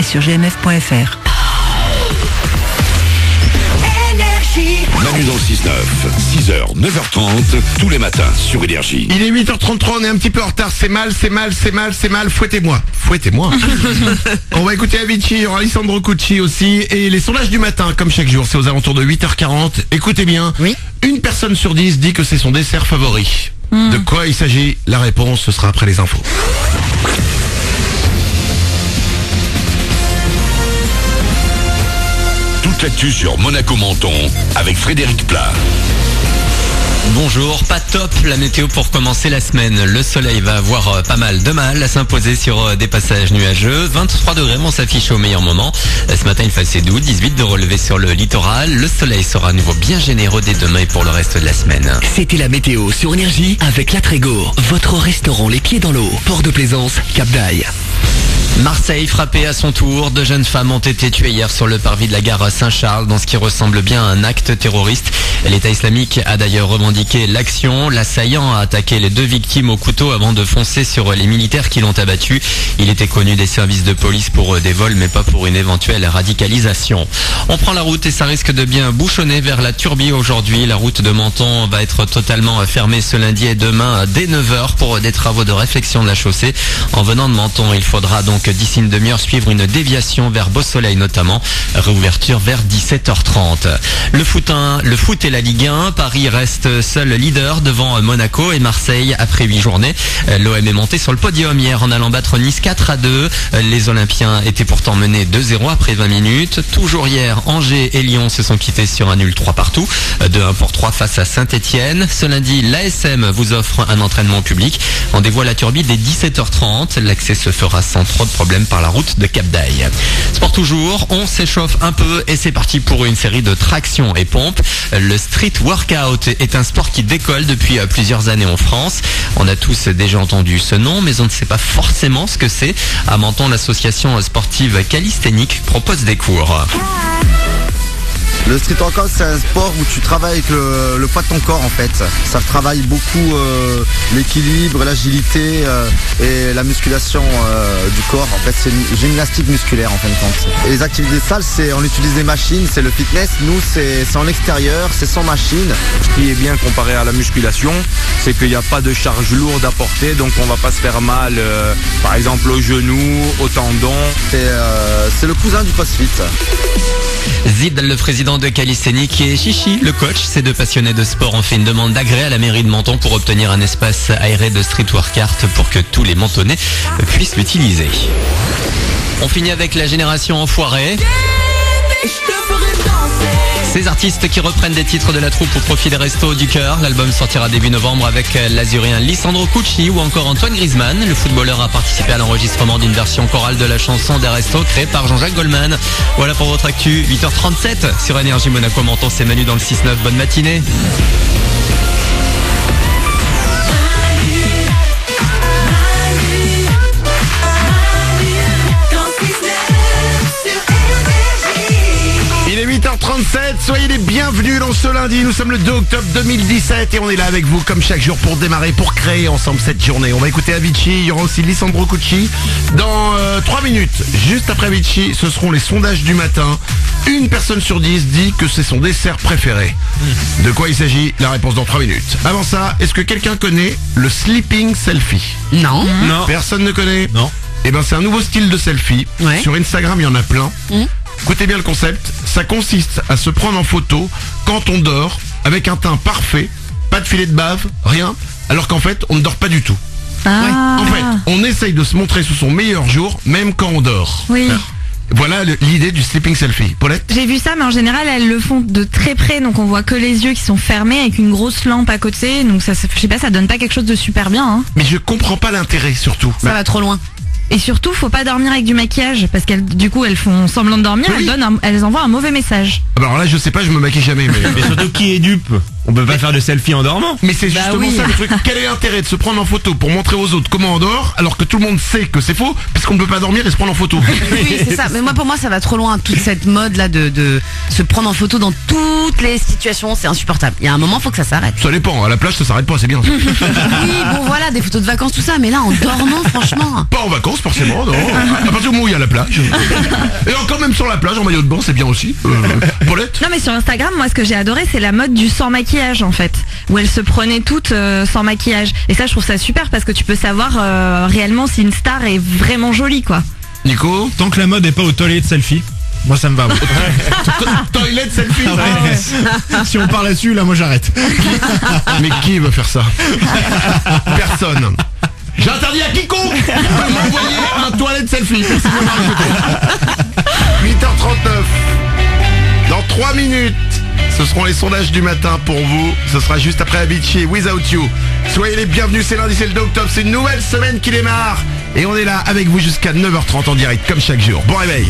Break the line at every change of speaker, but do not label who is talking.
et sur gmf.fr.
Manu dans le 6-9, 6h, 9h30, tous les matins sur Énergie.
Il est 8h33, on est un petit peu en retard, c'est mal, fouettez-moi. On va écouter Avicii, il y aura Alessandro Cucci aussi, et les sondages du matin, comme chaque jour, c'est aux alentours de 8h40. Écoutez bien,
oui.
Une personne sur 10 dit que c'est son dessert favori. De quoi il s'agit? La réponse, ce sera après les infos.
Toute l'actu sur Monaco Menton avec Frédéric Plat.
Bonjour, pas top la météo pour commencer la semaine. Le soleil va avoir pas mal de mal à s'imposer sur des passages nuageux. 23 degrés vont s'afficher au meilleur moment. Ce matin il fait assez doux, 18 de relevé sur le littoral. Le soleil sera à nouveau bien généreux dès demain et pour le reste de la semaine.
C'était la météo sur Énergie avec La Trégo, votre restaurant les pieds dans l'eau. Port de Plaisance, Cap d'Aille.
Marseille frappé à son tour. 2 jeunes femmes ont été tuées hier sur le parvis de la gare Saint-Charles dans ce qui ressemble bien à un acte terroriste. L'État islamique a d'ailleurs revendiqué l'action. L'assaillant a attaqué les 2 victimes au couteau avant de foncer sur les militaires qui l'ont abattu. Il était connu des services de police pour des vols mais pas pour une éventuelle radicalisation. On prend la route et ça risque de bien bouchonner vers la Turbie aujourd'hui. La route de Menton va être totalement fermée ce lundi et demain dès 9h pour des travaux de réfection de la chaussée. En venant de Menton, il faudra donc d'ici une demi-heure suivre une déviation vers Beau-Soleil notamment. Réouverture vers 17h30. Le foot et la Ligue 1. Paris reste seul leader devant Monaco et Marseille après 8 journées. L'OM est monté sur le podium hier en allant battre Nice 4-2. Les Olympiens étaient pourtant menés 2-0 après 20 minutes. Toujours hier, Angers et Lyon se sont quittés sur un nul 3 partout. 2-1 pour 3 face à Saint-Etienne. Ce lundi, l'ASM vous offre un entraînement public. Rendez-vous à la Turbie dès 17h30. L'accès se fera sans trop de problèmes par la route de Cap d'Aille. Sport toujours, on s'échauffe un peu et c'est parti pour une série de tractions et pompes. Le street workout est un sport qui décolle depuis plusieurs années en France. On a tous déjà entendu ce nom, mais on ne sait pas forcément ce que c'est. À Menton, l'association sportive calisthénique propose des cours.
Le street workout, c'est un sport où tu travailles avec le poids de ton corps en fait. Ça travaille beaucoup l'équilibre, l'agilité et la musculation du corps. En fait, c'est une gymnastique musculaire en fin de compte. Et les activités de salle, on utilise des machines, c'est le fitness. Nous, c'est en extérieur, c'est sans machine.
Ce qui est bien comparé à la musculation, c'est qu'il n'y a pas de charge lourde à porter, donc on va pas se faire mal, par exemple au genou, au tendon.
C'est le cousin du CrossFit.
Zid, le président de Calisthénique, et Chichi, le coach, ces 2 passionnés de sport ont fait une demande d'agrément à la mairie de Menton pour obtenir un espace aéré de street workout pour que tous les Mentonnais puissent l'utiliser. On finit avec la génération enfoirée. Ces artistes qui reprennent des titres de la troupe au profit des Restos du Cœur. L'album sortira début novembre avec l'Azurien Alessandro Cucci ou encore Antoine Griezmann. Le footballeur a participé à l'enregistrement d'une version chorale de la chanson des Restos créée par Jean-Jacques Goldman. Voilà pour votre actu, 8h37 sur Énergie Monaco Menton. C'est Manu dans le 6-9. Bonne matinée.
Il est 8h37, soyez les bienvenus dans ce lundi, nous sommes le 2 octobre 2017 et on est là avec vous comme chaque jour pour démarrer, pour créer ensemble cette journée. On va écouter Avicii, il y aura aussi Alessandro Cucci dans 3 minutes. Juste après Avicii, ce seront les sondages du matin. Une personne sur 10 dit que c'est son dessert préféré. De quoi il s'agit? La réponse dans 3 minutes. Avant ça, est-ce que quelqu'un connaît le sleeping selfie?
Non.
Non.
Personne ne connaît?
Non.
Eh ben c'est un nouveau style de selfie.
Ouais.
Sur Instagram, il y en a plein. Écoutez bien le concept, ça consiste à se prendre en photo quand on dort, avec un teint parfait, pas de filet de bave, rien, alors qu'en fait, on ne dort pas du tout. En fait, on essaye de se montrer sous son meilleur jour, même quand on dort.
Oui.
Voilà l'idée du sleeping selfie. Paulette?
J'ai vu ça, mais en général, elles le font de très près, donc on voit que les yeux qui sont fermés avec une grosse lampe à côté, donc ça, je sais pas, ça donne pas quelque chose de super bien. Hein.
Mais je comprends pas l'intérêt, surtout.
Ça va trop loin.
Et surtout, faut pas dormir avec du maquillage, parce qu'elles, du coup, elles font semblant de dormir,
Oui.
elles envoient un mauvais message.
Ah bah alors là, je sais pas, je me maquille jamais. Mais
Mais surtout qui est dupe?
On peut pas faire de selfie en dormant.
Mais c'est justement
oui.
ça le truc. Quel est l'intérêt de se prendre en photo pour montrer aux autres comment on dort, alors que tout le monde sait que c'est faux, puisqu'on ne peut pas dormir et se prendre en photo.
Oui, c'est ça. Mais moi, pour moi, ça va trop loin. Toute cette mode là de se prendre en photo dans toutes les situations, c'est insupportable. Il y a un moment, faut que ça s'arrête.
Ça dépend, à la plage ça s'arrête pas, c'est bien.
Oui, bon voilà, des photos de vacances, tout ça. Mais là, en dormant, franchement.
Pas en vacances forcément, non. À partir du moment où il y a la plage. Et encore même sur la plage en maillot de bain, c'est bien aussi. Paulette.
Non mais sur Instagram, moi ce que j'ai adoré c'est la mode du sans maquillage en fait, où elles se prenaient toutes sans maquillage. Et ça je trouve ça super parce que tu peux savoir réellement si une star est vraiment jolie quoi.
Nico.
Tant que la mode est pas au toilette selfie, moi ça me va.
Toilette selfie.
Si on parle là-dessus, là moi j'arrête.
Mais qui veut faire ça? Personne. J'ai interdit à quiconque de m'envoyer un toilette selfie. Merci de m'avoir écouté. 8h39. Dans 3 minutes, ce seront les sondages du matin pour vous. Ce sera juste après Avicii, Without You. Soyez les bienvenus, c'est lundi, c'est le Octobre. C'est une nouvelle semaine qui démarre. Et on est là avec vous jusqu'à 9h30 en direct, comme chaque jour. Bon réveil.